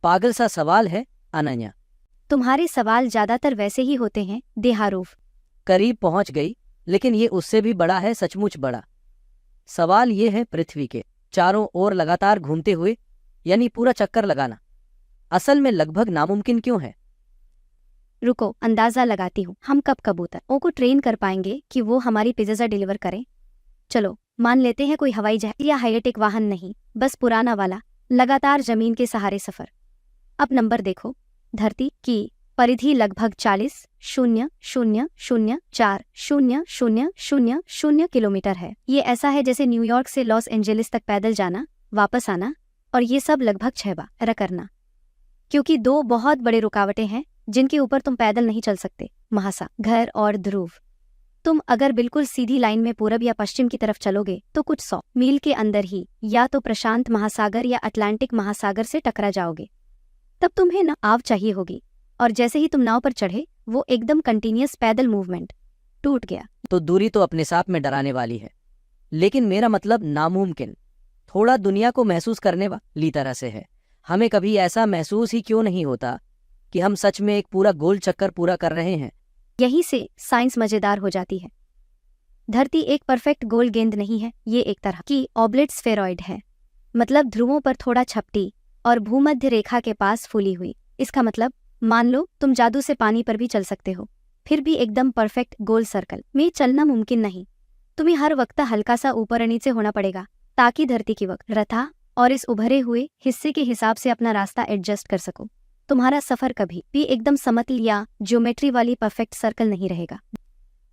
पागल सा सवाल है अनन्या। तुम्हारे सवाल ज्यादातर वैसे ही होते हैं देहारूफ। करीब पहुंच गई, लेकिन ये उससे भी बड़ा है, सचमुच बड़ा। सवाल ये है पृथ्वी के चारों ओर लगातार घूमते हुए, यानी पूरा चक्कर लगाना असल में लगभग नामुमकिन क्यों है? रुको, अंदाजा लगाती हूँ। हम कब कबूतरों को ट्रेन कर पाएंगे कि वो हमारी पिज़्ज़ा डिलीवर करें? चलो मान लेते हैं कोई हवाई जहाज या हाईटेक वाहन नहीं, बस पुराना वाला लगातार जमीन के सहारे सफर। अब नंबर देखो, धरती की परिधि लगभग 40,000,4,000,000 किलोमीटर है। ये ऐसा है जैसे न्यूयॉर्क से लॉस एंजेलिस तक पैदल जाना, वापस आना, और ये सब लगभग 6 बार करना। क्योंकि 2 बहुत बड़े रुकावटें हैं जिनके ऊपर तुम पैदल नहीं चल सकते, महासागर और ध्रुव। तुम अगर बिल्कुल सीधी लाइन में पूरब या पश्चिम की तरफ चलोगे तो कुछ 100 मील के अंदर ही या तो प्रशांत महासागर या अटलांटिक महासागर से टकरा जाओगे। तब तुम्हें नाव चाहिए होगी, और जैसे ही तुम नाव पर चढ़े वो एकदम कंटिन्यूअस पैदल मूवमेंट टूट गया। तो दूरी तो अपने साथ में डराने वाली है, लेकिन मेरा मतलब नामुमकिन थोड़ा दुनिया को महसूस करने वाली तरह से है। हमें कभी ऐसा महसूस ही क्यों नहीं होता कि हम सच में एक पूरा गोल चक्कर पूरा कर रहे हैं? यहीं से साइंस मजेदार हो जाती है। धरती एक परफेक्ट गोल गेंद नहीं है, ये एक तरह की ऑब्लेट स्फेरॉइड है। मतलब ध्रुवों पर थोड़ा छपटी और भूमध्य रेखा के पास फूली हुई। इसका मतलब मान लो तुम जादू से पानी पर भी चल सकते हो, फिर भी एकदम परफेक्ट गोल सर्कल में चलना मुमकिन नहीं। तुम्हें हर वक्त हल्का सा ऊपर नीचे होना पड़ेगा ताकि धरती की वक्रता और इस उभरे हुए हिस्से के हिसाब से अपना रास्ता एडजस्ट कर सको। तुम्हारा सफर कभी भी एकदम समतल या ज्योमेट्री वाली परफेक्ट सर्कल नहीं रहेगा।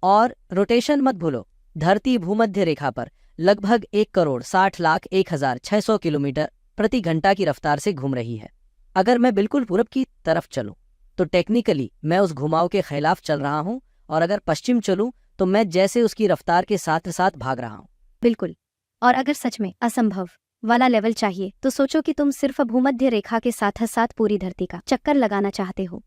और रोटेशन मत भूलो, धरती भूमध्य रेखा पर लगभग 1,60,01,600 किलोमीटर प्रति घंटा की रफ्तार से घूम रही है। अगर मैं बिल्कुल पूरब की तरफ चलूं तो टेक्निकली मैं उस घुमाव के खिलाफ चल रहा हूं, और अगर पश्चिम चलूं तो मैं जैसे उसकी रफ्तार के साथ साथ भाग रहा हूं। बिल्कुल। और अगर सच में असंभव वाला लेवल चाहिए तो सोचो कि तुम सिर्फ भूमध्य रेखा के साथ साथ पूरी धरती का चक्कर लगाना चाहते हो।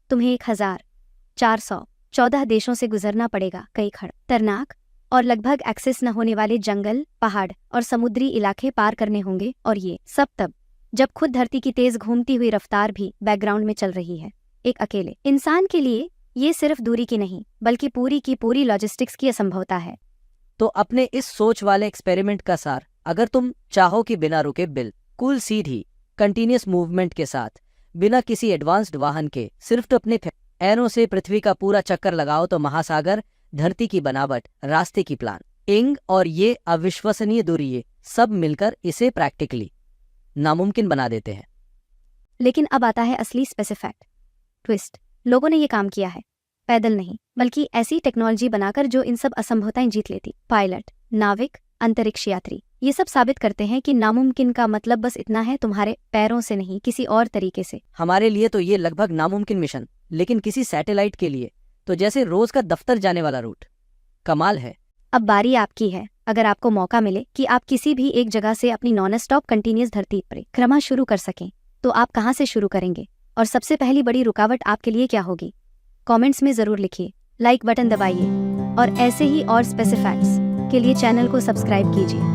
तुम्हें 1,414 देशों से गुजरना पड़ेगा, कई खतरनाक और लगभग एक्सेस न होने वाले जंगल, पहाड़ और समुद्री इलाके पार करने होंगे, और ये सब तब जब खुद धरती की तेज घूमती हुई रफ्तार भी बैकग्राउंड में चल रही है। एक अकेले इंसान के लिए ये सिर्फ दूरी की नहीं, बल्कि पूरी की पूरी लॉजिस्टिक्स की असंभवता है। तो अपने इस सोच वाले एक्सपेरिमेंट का सार, अगर तुम चाहो कि बिना रुके बिल्कुल सीधी कंटिन्यूअस मूवमेंट के साथ, बिना किसी एडवांस्ड वाहन के, सिर्फ अपने पैरों से पृथ्वी का पूरा चक्कर लगाओ, तो महासागर, धरती की बनावट, रास्ते की प्लानिंग और ये अविश्वसनीय दूरी, ये सब मिलकर इसे प्रैक्टिकली नामुमकिन बना देते हैं। लेकिन अब आता है असली स्पेसिफिक ट्विस्ट। लोगों ने ये काम किया है, पैदल नहीं बल्कि ऐसी टेक्नोलॉजी बनाकर जो इन सब असंभवताएं जीत लेती। पायलट, नाविक, अंतरिक्ष यात्री, ये सब साबित करते हैं कि नामुमकिन का मतलब बस इतना है, तुम्हारे पैरों से नहीं, किसी और तरीके से। हमारे लिए तो ये लगभग नामुमकिन मिशन, लेकिन किसी सैटेलाइट के लिए तो जैसे रोज का दफ्तर जाने वाला रूट। कमाल है। अब बारी आपकी है। अगर आपको मौका मिले कि आप किसी भी एक जगह से अपनी नॉन स्टॉप कंटिन्यूअस धरती परिक्रमा शुरू कर सकें, तो आप कहाँ से शुरू करेंगे? और सबसे पहली बड़ी रुकावट आपके लिए क्या होगी? कमेंट्स में जरूर लिखिए, लाइक बटन दबाइए, और ऐसे ही और स्पेसिफिक्स के लिए चैनल को सब्सक्राइब कीजिए।